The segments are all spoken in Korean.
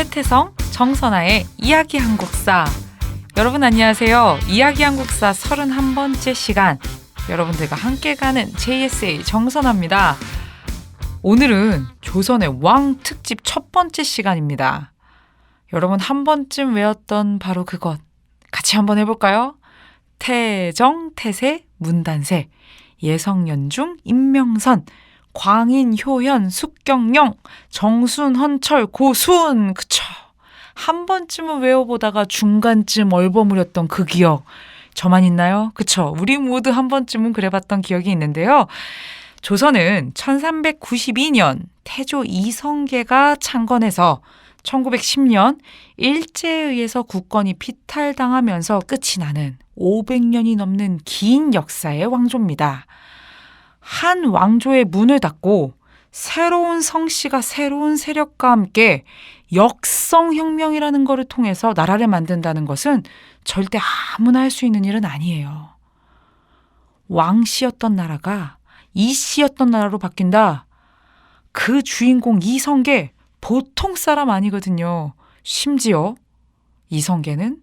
최태성, 정선아의 이야기 한국사. 여러분 안녕하세요. 이야기 한국사 31번째 시간, 여러분들과 함께 가는 JSA 정선아입니다. 오늘은 조선의 왕 특집 첫 번째 시간입니다. 여러분 한 번쯤 외웠던 바로 그것, 같이 한번 해볼까요? 태정, 태세, 문단세, 예성연중, 임명선, 광인, 효현, 숙경영, 정순, 헌철, 고수은. 그쵸? 한 번쯤은 외워보다가 중간쯤 얼버무렸던 그 기억, 저만 있나요? 그쵸? 우리 모두 한 번쯤은 그래봤던 기억이 있는데요. 조선은 1392년 태조 이성계가 창건해서 1910년 일제에 의해서 국권이 피탈당하면서 끝이 나는 500년이 넘는 긴 역사의 왕조입니다. 한 왕조의 문을 닫고 새로운 성씨가 새로운 세력과 함께 역성혁명이라는 것을 통해서 나라를 만든다는 것은 절대 아무나 할 수 있는 일은 아니에요. 왕씨였던 나라가 이씨였던 나라로 바뀐다. 그 주인공 이성계 보통 사람 아니거든요. 심지어 이성계는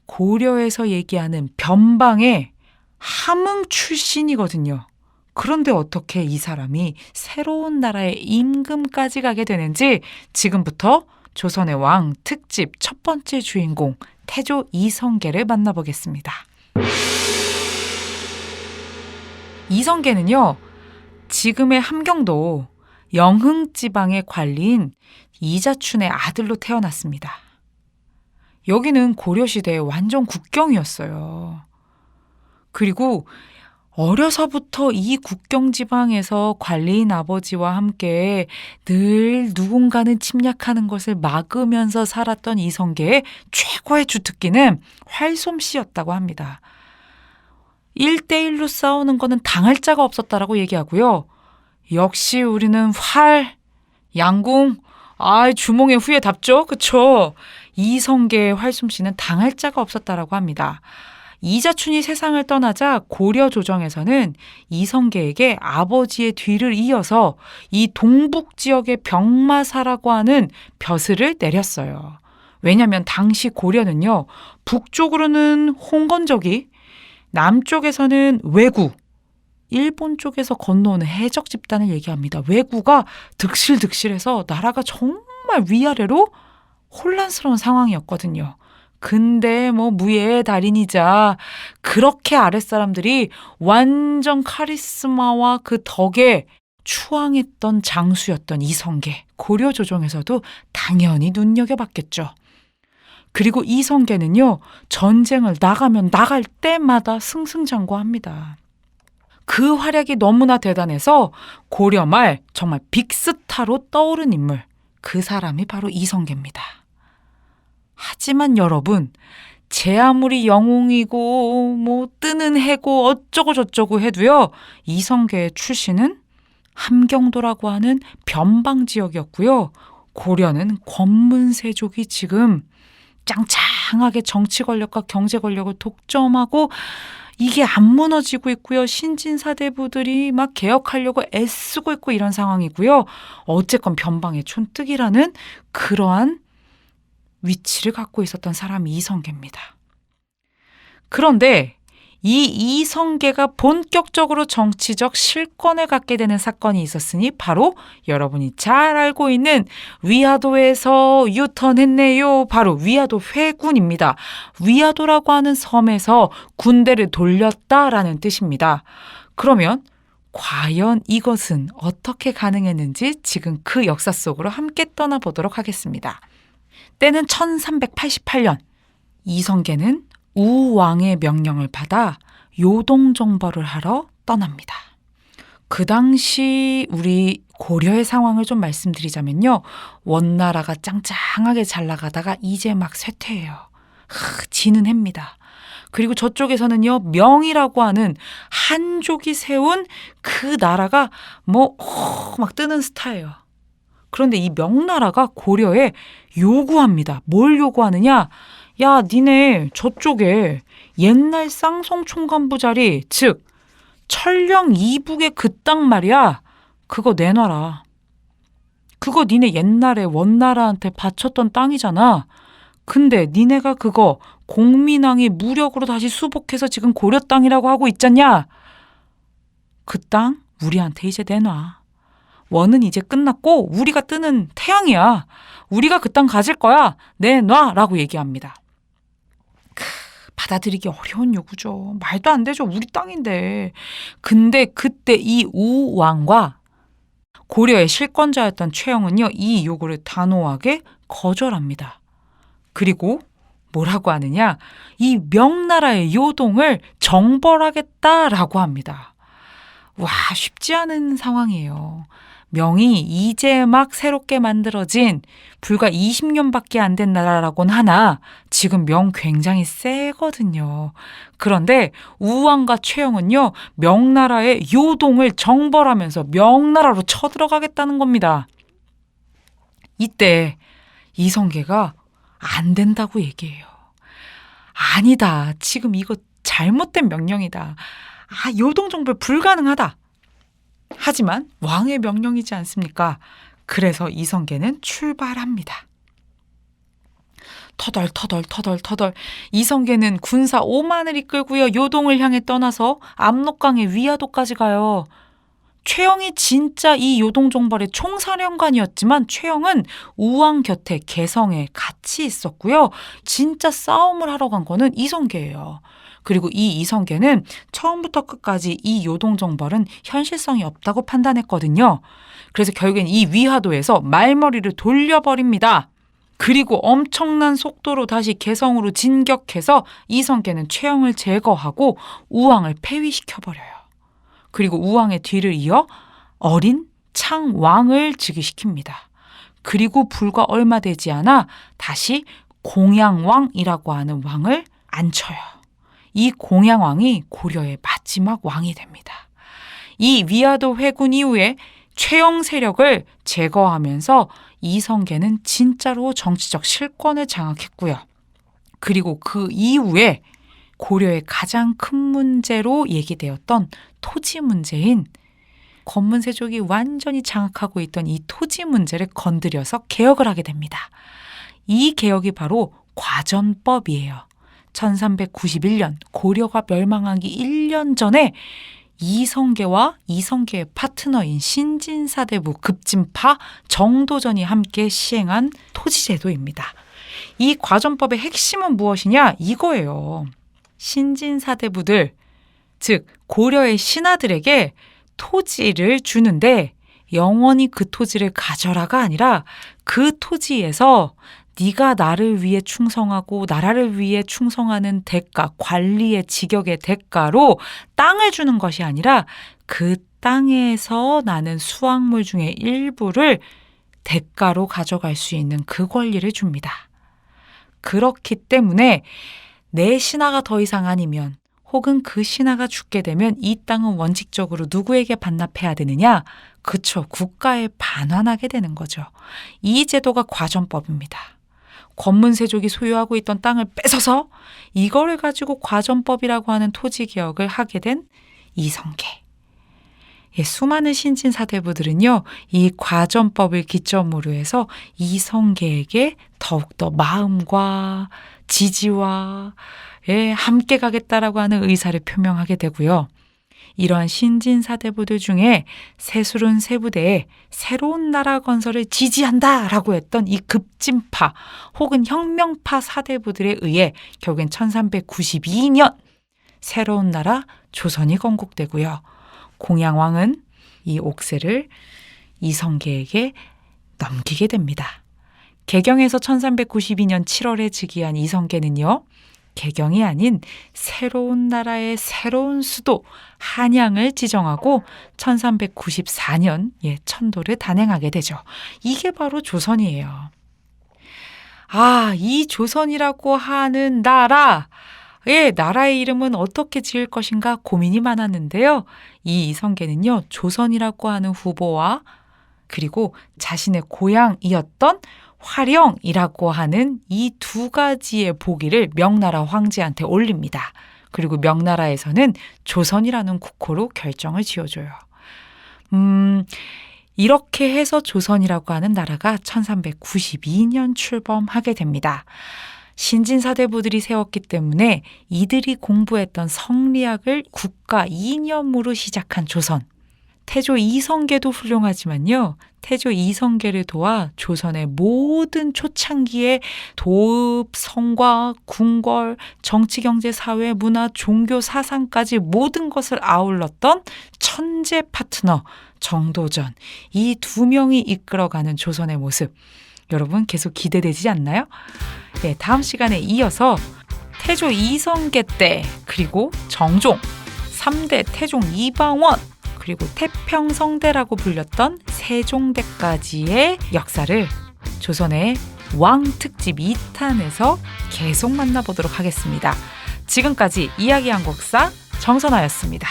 고려에서 얘기하는 변방의 함흥 출신이거든요. 그런데 어떻게 이 사람이 새로운 나라의 임금까지 가게 되는지 지금부터 조선의 왕 특집 첫 번째 주인공 태조 이성계를 만나보겠습니다. 이성계는요, 지금의 함경도 영흥지방의 관리인 이자춘의 아들로 태어났습니다. 여기는 고려시대의 완전 국경이었어요. 그리고 어려서부터 이 국경지방에서 관리인 아버지와 함께 늘 누군가는 침략하는 것을 막으면서 살았던 이성계의 최고의 주특기는 활솜씨였다고 합니다. 1대1로 싸우는 거는 당할 자가 없었다라고 얘기하고요. 역시 우리는 활, 양궁, 주몽의 후예답죠? 그쵸? 이성계의 활솜씨는 당할 자가 없었다라고 합니다. 이자춘이 세상을 떠나자 고려 조정에서는 이성계에게 아버지의 뒤를 이어서 이 동북 지역의 병마사라고 하는 벼슬을 내렸어요. 왜냐하면 당시 고려는요, 북쪽으로는 홍건적이, 남쪽에서는 왜구, 일본 쪽에서 건너오는 해적 집단을 얘기합니다. 왜구가 득실득실해서 나라가 정말 위아래로 혼란스러운 상황이었거든요. 근데 무예의 달인이자 그렇게 아랫사람들이 완전 카리스마와 그 덕에 추앙했던 장수였던 이성계, 고려 조정에서도 당연히 눈여겨봤겠죠. 그리고 이성계는요, 전쟁을 나가면 나갈 때마다 승승장구합니다. 그 활약이 너무나 대단해서 고려 말 정말 빅스타로 떠오른 인물, 그 사람이 바로 이성계입니다. 하지만 여러분, 제 아무리 영웅이고 뜨는 해고 어쩌고 저쩌고 해도요, 이성계의 출신은 함경도라고 하는 변방 지역이었고요. 고려는 권문세족이 지금 짱짱하게 정치 권력과 경제 권력을 독점하고 이게 안 무너지고 있고요. 신진사대부들이 막 개혁하려고 애쓰고 있고 이런 상황이고요. 어쨌건 변방의 촌뜨기라는 그러한 위치를 갖고 있었던 사람이 이성계입니다. 그런데 이 이성계가 본격적으로 정치적 실권을 갖게 되는 사건이 있었으니 바로 여러분이 잘 알고 있는 위화도에서 유턴했네요. 바로 위화도 회군입니다. 위화도라고 하는 섬에서 군대를 돌렸다라는 뜻입니다. 그러면 과연 이것은 어떻게 가능했는지 지금 그 역사 속으로 함께 떠나보도록 하겠습니다. 때는 1388년, 이성계는 우왕의 명령을 받아 요동정벌을 하러 떠납니다. 그 당시 우리 고려의 상황을 좀 말씀드리자면요, 원나라가 짱짱하게 잘 나가다가 이제 막 쇠퇴해요. 지는 해입니다. 그리고 저쪽에서는요, 명이라고 하는 한족이 세운 그 나라가 막 뜨는 스타예요. 그런데 이 명나라가 고려에 요구합니다. 뭘 요구하느냐? 야, 니네 저쪽에 옛날 쌍송 총관부 자리, 즉 철령 이북의 그 땅 말이야, 그거 내놔라. 그거 니네 옛날에 원나라한테 바쳤던 땅이잖아. 근데 니네가 그거 공민왕이 무력으로 다시 수복해서 지금 고려 땅이라고 하고 있잖냐? 그 땅 우리한테 이제 내놔. 원은 이제 끝났고 우리가 뜨는 태양이야. 우리가 그 땅 가질 거야. 내놔 라고 얘기합니다. 받아들이기 어려운 요구죠. 말도 안 되죠. 우리 땅인데. 근데 그때 이 우왕과 고려의 실권자였던 최영은요, 이 요구를 단호하게 거절합니다. 그리고 뭐라고 하느냐? 이 명나라의 요동을 정벌하겠다라고 합니다. 와, 쉽지 않은 상황이에요. 명이 이제 막 새롭게 만들어진 불과 20년밖에 안 된 나라라고는 하나 지금 명 굉장히 세거든요. 그런데 우왕과 최영은요, 명나라의 요동을 정벌하면서 명나라로 쳐들어가겠다는 겁니다. 이때 이성계가 안 된다고 얘기해요. 아니다. 지금 이거 잘못된 명령이다. 요동 정벌 불가능하다. 하지만 왕의 명령이지 않습니까? 그래서 이성계는 출발합니다. 터덜 이성계는 군사 5만을 이끌고요. 요동을 향해 떠나서 압록강의 위화도까지 가요. 최영이 진짜 이 요동 정벌의 총사령관이었지만 최영은 우왕 곁에 개성에 같이 있었고요. 진짜 싸움을 하러 간 거는 이성계예요. 그리고 이 이성계는 처음부터 끝까지 이 요동 정벌은 현실성이 없다고 판단했거든요. 그래서 결국엔 이 위화도에서 말머리를 돌려버립니다. 그리고 엄청난 속도로 다시 개성으로 진격해서 이성계는 최영을 제거하고 우왕을 폐위시켜버려요. 그리고 우왕의 뒤를 이어 어린 창왕을 즉위시킵니다. 그리고 불과 얼마 되지 않아 다시 공양왕이라고 하는 왕을 앉혀요. 이 공양왕이 고려의 마지막 왕이 됩니다. 이 위화도 회군 이후에 최영 세력을 제거하면서 이성계는 진짜로 정치적 실권을 장악했고요. 그리고 그 이후에 고려의 가장 큰 문제로 얘기되었던 토지 문제인 권문세족이 완전히 장악하고 있던 이 토지 문제를 건드려서 개혁을 하게 됩니다. 이 개혁이 바로 과전법이에요. 1391년 고려가 멸망하기 1년 전에 이성계와 이성계의 파트너인 신진사대부 급진파 정도전이 함께 시행한 토지제도입니다. 이 과전법의 핵심은 무엇이냐? 이거예요. 신진사대부들, 즉 고려의 신하들에게 토지를 주는데 영원히 그 토지를 가져라가 아니라 그 토지에서 네가 나를 위해 충성하고 나라를 위해 충성하는 대가, 관리의 직역의 대가로 땅을 주는 것이 아니라 그 땅에서 나는 수확물 중에 일부를 대가로 가져갈 수 있는 그 권리를 줍니다. 그렇기 때문에 내 신하가 더 이상 아니면 혹은 그 신하가 죽게 되면 이 땅은 원칙적으로 누구에게 반납해야 되느냐? 그쵸, 국가에 반환하게 되는 거죠. 이 제도가 과전법입니다. 권문세족이 소유하고 있던 땅을 뺏어서 이거를 가지고 과전법이라고 하는 토지개혁을 하게 된 이성계. 수많은 신진사대부들은요, 이 과전법을 기점으로 해서 이성계에게 더욱더 마음과 지지와 함께 가겠다라고 하는 의사를 표명하게 되고요. 이러한 신진사대부들 중에 세술은 세부대에 새로운 나라 건설을 지지한다라고 했던 이 급진파 혹은 혁명파 사대부들에 의해 결국엔 1392년 새로운 나라 조선이 건국되고요. 공양왕은 이 옥새를 이성계에게 넘기게 됩니다. 개경에서 1392년 7월에 즉위한 이성계는요, 개경이 아닌 새로운 나라의 새로운 수도 한양을 지정하고 1394년 천도를 단행하게 되죠. 이게 바로 조선이에요. 이 조선이라고 하는 나라의 이름은 어떻게 지을 것인가 고민이 많았는데요. 이 이성계는요, 조선이라고 하는 후보와 그리고 자신의 고향이었던 화령이라고 하는 이 두 가지의 보기를 명나라 황제한테 올립니다. 그리고 명나라에서는 조선이라는 국호로 결정을 지어줘요. 이렇게 해서 조선이라고 하는 나라가 1392년 출범하게 됩니다. 신진사대부들이 세웠기 때문에 이들이 공부했던 성리학을 국가 이념으로 시작한 조선. 태조 이성계도 훌륭하지만요. 태조 이성계를 도와 조선의 모든 초창기의 도읍, 성과, 궁궐, 정치, 경제, 사회, 문화, 종교, 사상까지 모든 것을 아울렀던 천재 파트너 정도전. 이 두 명이 이끌어가는 조선의 모습. 여러분 계속 기대되지 않나요? 네, 다음 시간에 이어서 태조 이성계 때 그리고 정종, 3대 태종 이방원 그리고 태평성대라고 불렸던 세종대까지의 역사를 조선의 왕특집 2탄에서 계속 만나보도록 하겠습니다. 지금까지 이야기 한국사 정선아였습니다.